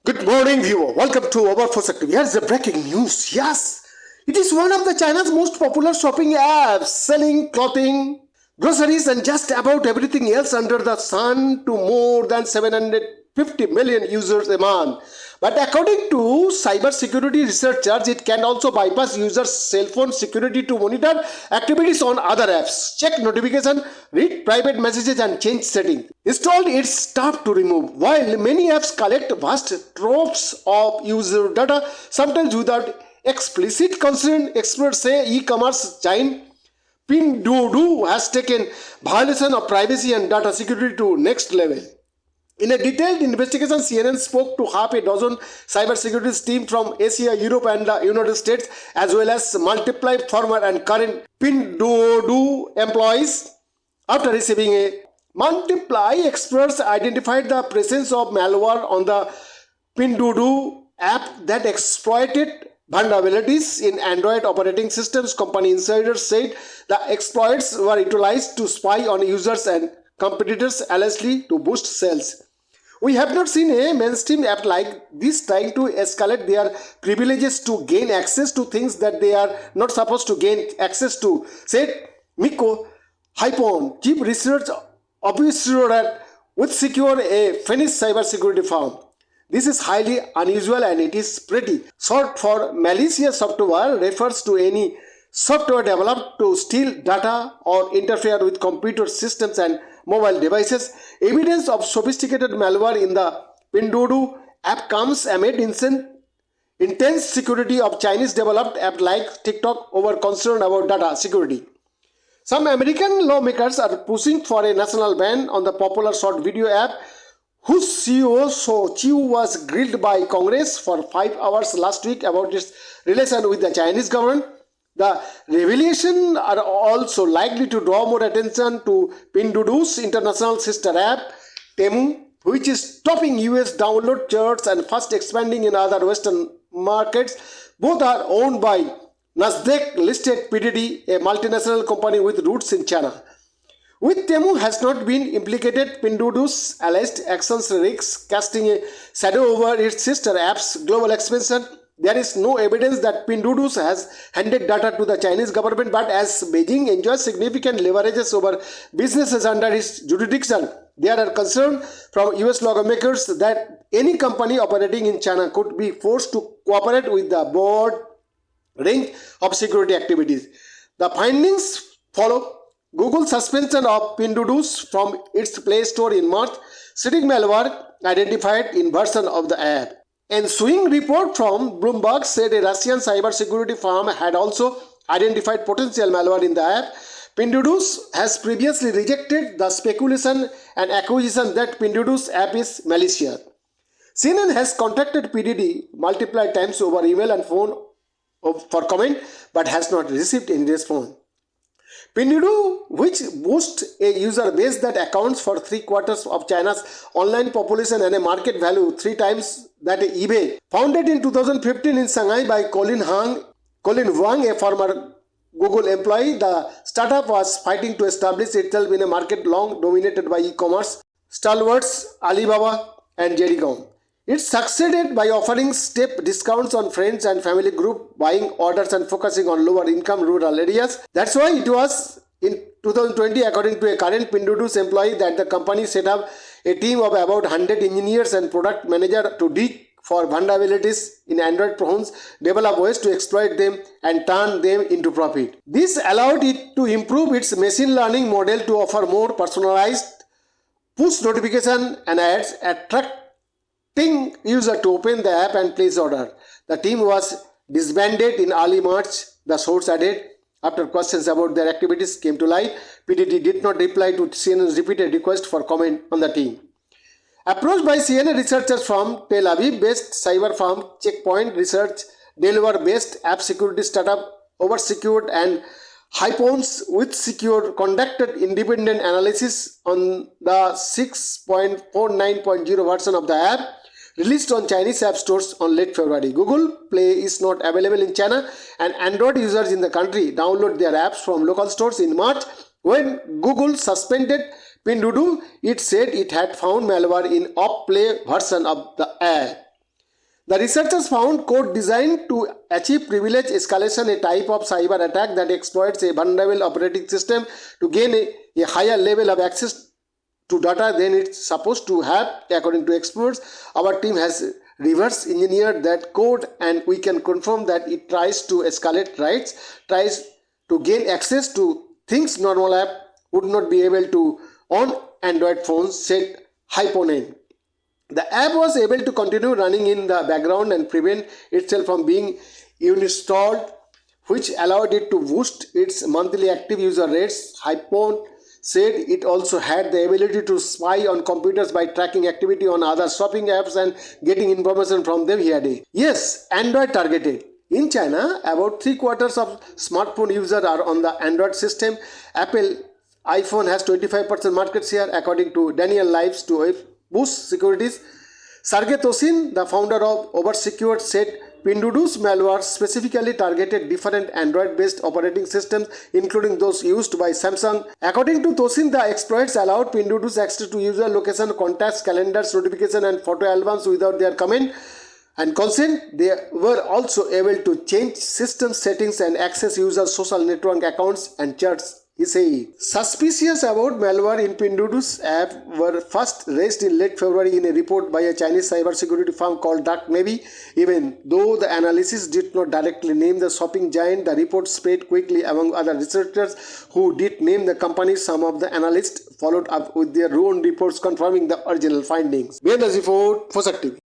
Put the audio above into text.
Good morning, viewer. Welcome to our first active. Here's the breaking news. Yes, it is one of the China's most popular shopping apps, selling clothing, groceries, and just about everything else under the sun to more than 750 million users a month. But according to cybersecurity researchers, it can also bypass users' cell phone security to monitor activities on other apps, check notification, read private messages, and change settings. Installed, it's tough to remove. While many apps collect vast troves of user data, sometimes without explicit consent, experts say e-commerce giant Pinduoduo has taken violation of privacy and data security to next level. In a detailed investigation, CNN spoke to half a dozen cybersecurity teams from Asia, Europe, and the United States, as well as multiple former and current Pinduoduo employees. After receiving a multiply, experts identified the presence of malware on the Pinduoduo app that exploited vulnerabilities in Android operating systems. Company insiders said the exploits were utilized to spy on users and competitors, allegedly to boost sales. We have not seen a mainstream app like this trying to escalate their privileges to gain access to things that they are not supposed to gain access to, said Mikko Hypon, chief research officer at WithSecure, a Finnish cybersecurity firm. This is highly unusual and it is pretty. Short for malicious software refers to any software developed to steal data or interfere with computer systems and mobile devices. Evidence of sophisticated malware in the Pinduoduo app comes amid intense security of Chinese developed app like TikTok over concern about data security. Some American lawmakers are pushing for a national ban on the popular short video app, whose CEO So Chiu was grilled by Congress for 5 hours last week about its relation with the Chinese government. The revelations are also likely to draw more attention to Pinduoduo's international sister app, Temu, which is topping US download charts and fast expanding in other Western markets. Both are owned by Nasdaq-listed PDD, a multinational company with roots in China. With Temu has not been implicated, Pinduoduo's alleged actions risks casting a shadow over its sister app's global expansion. There is no evidence that Pinduoduo has handed data to the Chinese government, but as Beijing enjoys significant leverages over businesses under its jurisdiction, there are concerns from US lawmakers that any company operating in China could be forced to cooperate with the broad range of security activities. The findings follow Google's suspension of Pinduoduo from its Play Store in March, citing malware identified in version of the app. Ensuing report from Bloomberg said a Russian cybersecurity firm had also identified potential malware in the app. Pinduoduo has previously rejected the speculation and accusation that Pinduoduo's app is malicious. CNN has contacted PDD multiple times over email and phone for comment, but has not received any response. Pinduoduo, which boasts a user base that accounts for 3/4 of China's online population and a market value 3 times that eBay, founded in 2015 in Shanghai by Colin Wang, a former Google employee, the startup was fighting to establish itself in a market long dominated by e-commerce stalwarts Alibaba and JD.com. It succeeded by offering step discounts on friends and family group buying orders and focusing on lower income rural areas. That's why it was in 2020, according to a current Pinduoduo employee, that the company set up a team of about 100 engineers and product managers to dig for vulnerabilities in Android phones, develop ways to exploit them and turn them into profit. This allowed it to improve its machine learning model to offer more personalized push notification and ads, attracting user to open the app and place order. The team was disbanded in early March, the source added. After questions about their activities came to light, PDD did not reply to CNN's repeated request for comment on the team. Approached by CNN researchers from Tel Aviv-based cyber firm Checkpoint Research, Delaware-based app security startup Oversecured, and Hypons WithSecure conducted independent analysis on the 6.49.0 version of the app released on Chinese app stores on late February. Google Play is not available in China, and Android users in the country download their apps from local stores in March. When Google suspended Pinduoduo, it said it had found malware in off-play version of the app. The researchers found code designed to achieve privilege escalation, a type of cyber attack that exploits a vulnerable operating system to gain a higher level of access to data than it's supposed to have, according to experts. Our team has reverse engineered that code and we can confirm that it tries to escalate rights, tries to gain access to things normal app would not be able to on Android phones, said Hyponen. The app was able to continue running in the background and prevent itself from being uninstalled, which allowed it to boost its monthly active user rates. Hypon said it also had the ability to spy on computers by tracking activity on other shopping apps and getting information from them. Here, yes, Android targeted. In China, about 3/4 of smartphone users are on the Android system. Apple iPhone has 25% market share, according to Daniel Lives to Boost Securities. Sergey Tosin, the founder of Oversecure, said Pinduoduo's malware specifically targeted different Android-based operating systems, including those used by Samsung. According to Tosin, the exploits allowed Pinduoduo's access to user location, contacts, calendars, notifications, and photo albums without their comment and consent. They were also able to change system settings and access users' social network accounts and chats. He said suspicious about malware in Pinduoduo's app were first raised in late February in a report by a Chinese cybersecurity firm called Dark Navy. Even though the analysis did not directly name the shopping giant, the report spread quickly among other researchers who did name the company. Some of the analysts followed up with their own reports confirming the original findings. Behind the report, Fosak TV.